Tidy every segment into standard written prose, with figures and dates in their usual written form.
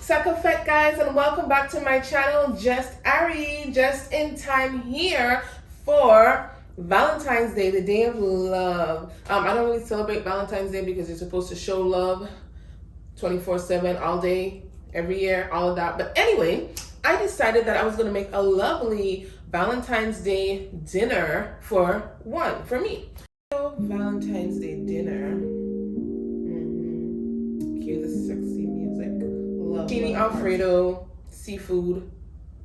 Fete guys, and welcome back to my channel. Just Ari, just in time here for Valentine's Day, the day of love. I don't really celebrate Valentine's Day because you're supposed to show love 24/7 all day, every year, all of that. But anyway, I decided that I was going to make a lovely Valentine's Day dinner for me. So, Valentine's Day dinner. Cue the sexy music. Love Chili Alfredo, seafood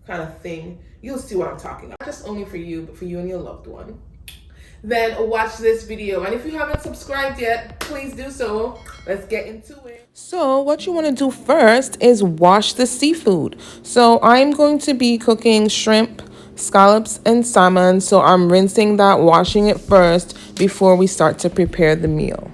kind of thing. You'll see what I'm talking about. Not just only for you, but for you and your loved one. Then watch this video. And if you haven't subscribed yet, please do so. Let's get into it. So what you want to do first is wash the seafood. So I'm going to be cooking shrimp, scallops, and salmon. So I'm rinsing that, washing it first before we start to prepare the meal.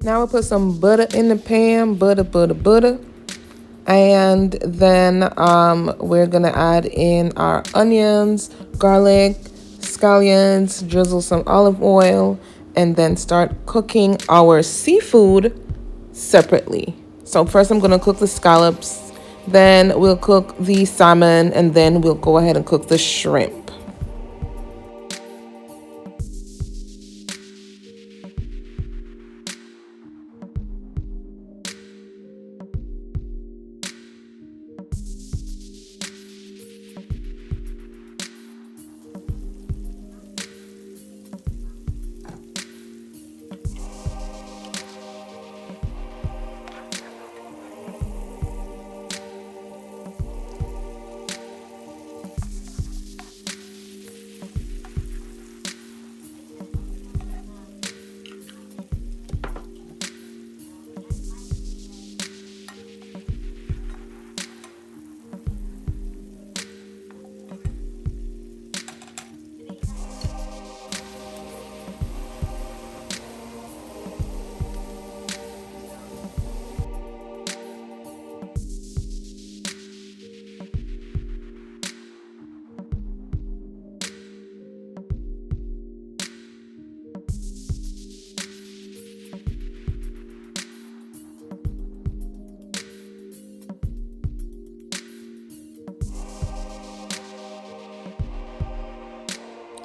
Now we'll put some butter in the pan, butter. And then we're going to add in our onions, garlic, scallions, drizzle some olive oil, and then start cooking our seafood separately. So first I'm going to cook the scallops, then we'll cook the salmon, and then we'll go ahead and cook the shrimp.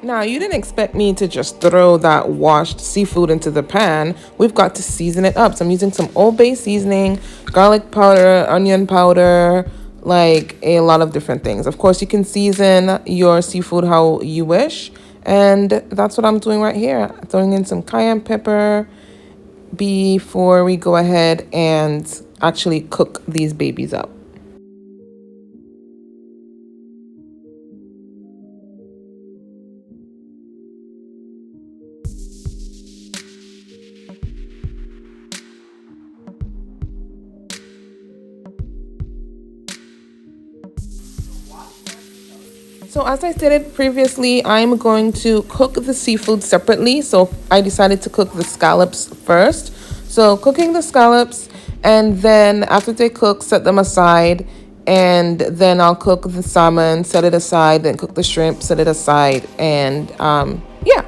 Now, you didn't expect me to just throw that washed seafood into the pan. We've got to season it up. So I'm using some Old Bay seasoning, garlic powder, onion powder, like a lot of different things. Of course, you can season your seafood how you wish. And that's what I'm doing right here. Throwing in some cayenne pepper before we go ahead and actually cook these babies up. So as I stated previously, I'm going to cook the seafood separately. So I decided to cook the scallops first. So cooking the scallops, and then after they cook, set them aside. And then I'll cook the salmon, set it aside, then cook the shrimp, set it aside. And yeah.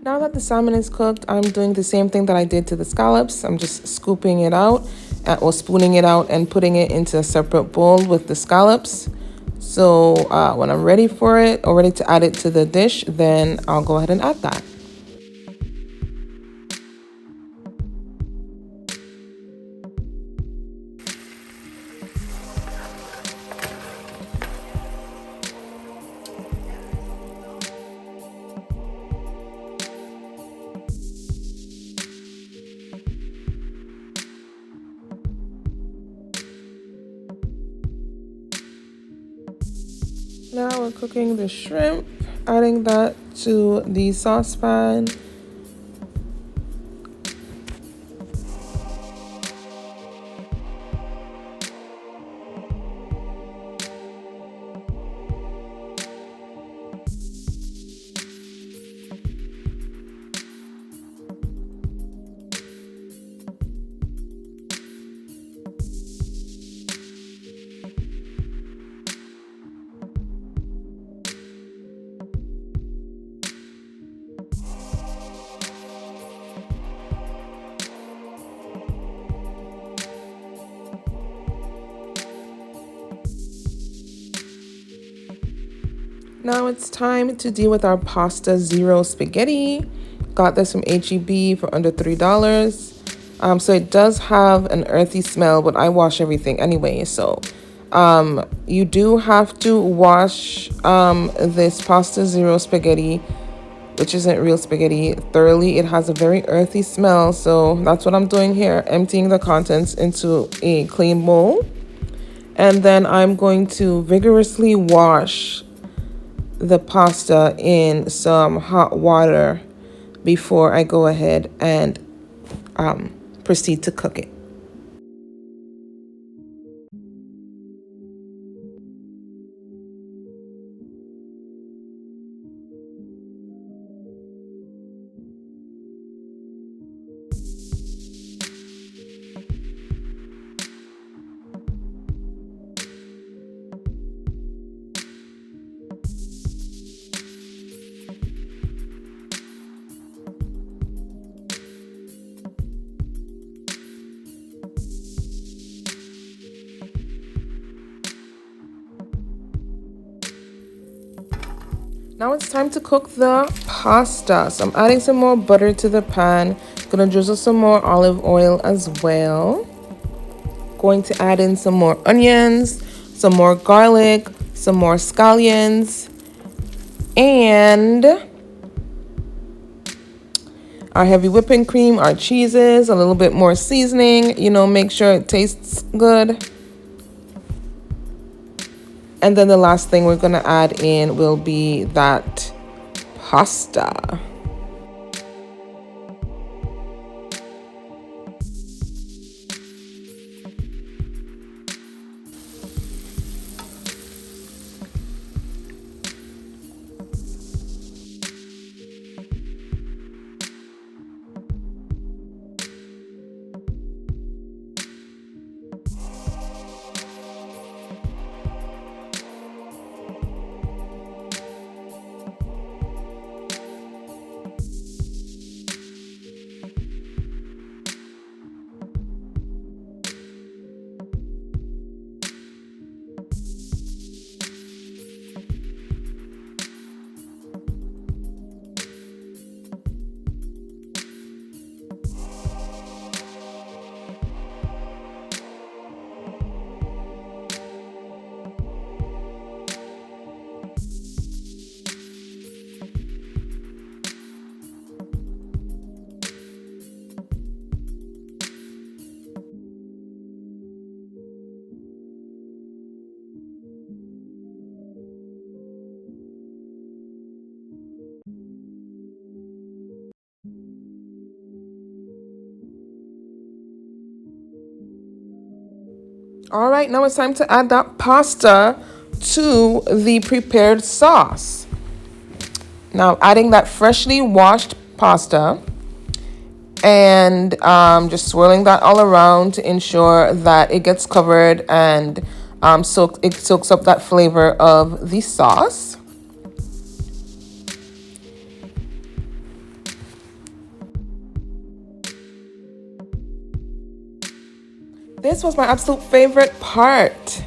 Now that the salmon is cooked, I'm doing the same thing that I did to the scallops. I'm just scooping it out or spooning it out and putting it into a separate bowl with the scallops. So when I'm ready for it or ready to add it to the dish, then I'll go ahead and add that. Now we're cooking the shrimp, adding that to the saucepan. Now it's time to deal with our pasta zero spaghetti. Got this from HEB for under $3. So it does have an earthy smell, but I wash everything anyway. So you do have to wash this pasta zero spaghetti, which isn't real spaghetti, thoroughly. It has a very earthy smell. So that's what I'm doing here, emptying the contents into a clean bowl. And then I'm going to vigorously wash the pasta in some hot water before I go ahead and proceed to cook it. Now it's time to cook the pasta. So I'm adding some more butter to the pan. Gonna drizzle some more olive oil as well. Going to add in some more onions, some more garlic, some more scallions, and our heavy whipping cream, our cheeses, a little bit more seasoning, make sure it tastes good. And then the last thing we're gonna add in will be that pasta. All right, now it's time to add that pasta to the prepared sauce. Now adding that freshly washed pasta and just swirling that all around to ensure that it gets covered and it soaks up that flavor of the sauce. This was my absolute favorite part.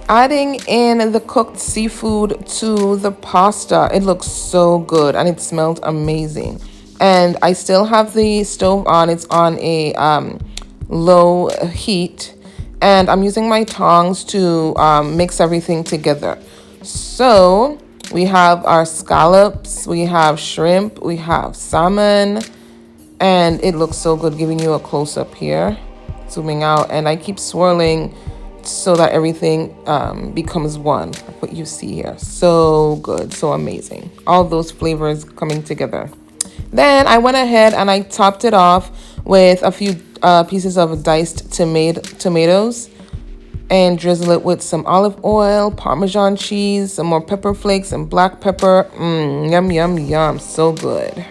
Adding in the cooked seafood to the pasta. It looks so good and it smelled amazing. And I still have the stove on. It's on a low heat. And I'm using my tongs to mix everything together. So we have our scallops, we have shrimp, we have salmon. And it looks so good, giving you a close-up here. Zooming out. And I keep swirling so that everything becomes one, like what you see here. So good, so amazing. All those flavors coming together. Then I went ahead and I topped it off with a few pieces of diced tomatoes and drizzle it with some olive oil, Parmesan cheese, some more pepper flakes and black pepper. Yum, yum, yum, so good.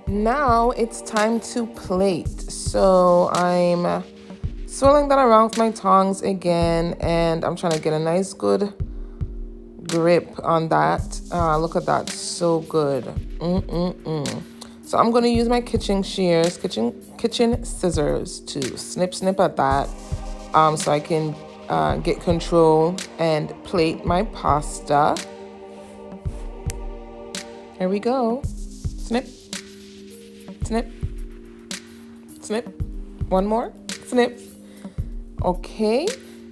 Now it's time to plate. So I'm swirling that around with my tongs again, and I'm trying to get a nice good grip on that. Look at that, so good. So I'm going to use my kitchen shears, kitchen scissors to snip at that, so I can get control and plate my pasta. Here we go. Snip. Snip, snip, one more, snip. Okay,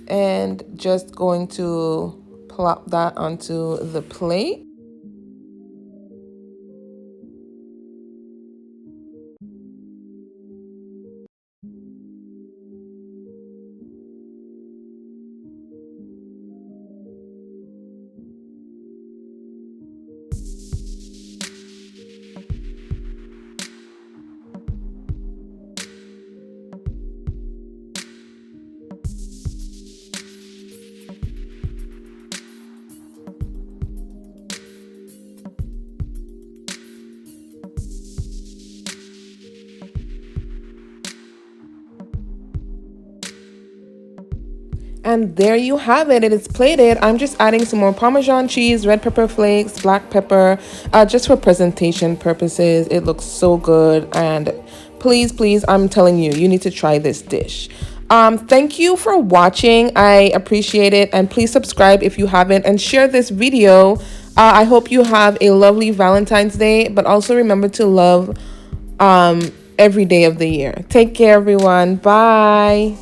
and just going to plop that onto the plate. And there you have it. It is plated. I'm just adding some more Parmesan cheese, red pepper flakes, black pepper, just for presentation purposes. It looks so good. And please, I'm telling you, you need to try this dish. Thank you for watching. I appreciate it. And please subscribe if you haven't and share this video. I hope you have a lovely Valentine's Day, but also remember to love every day of the year. Take care, everyone. Bye.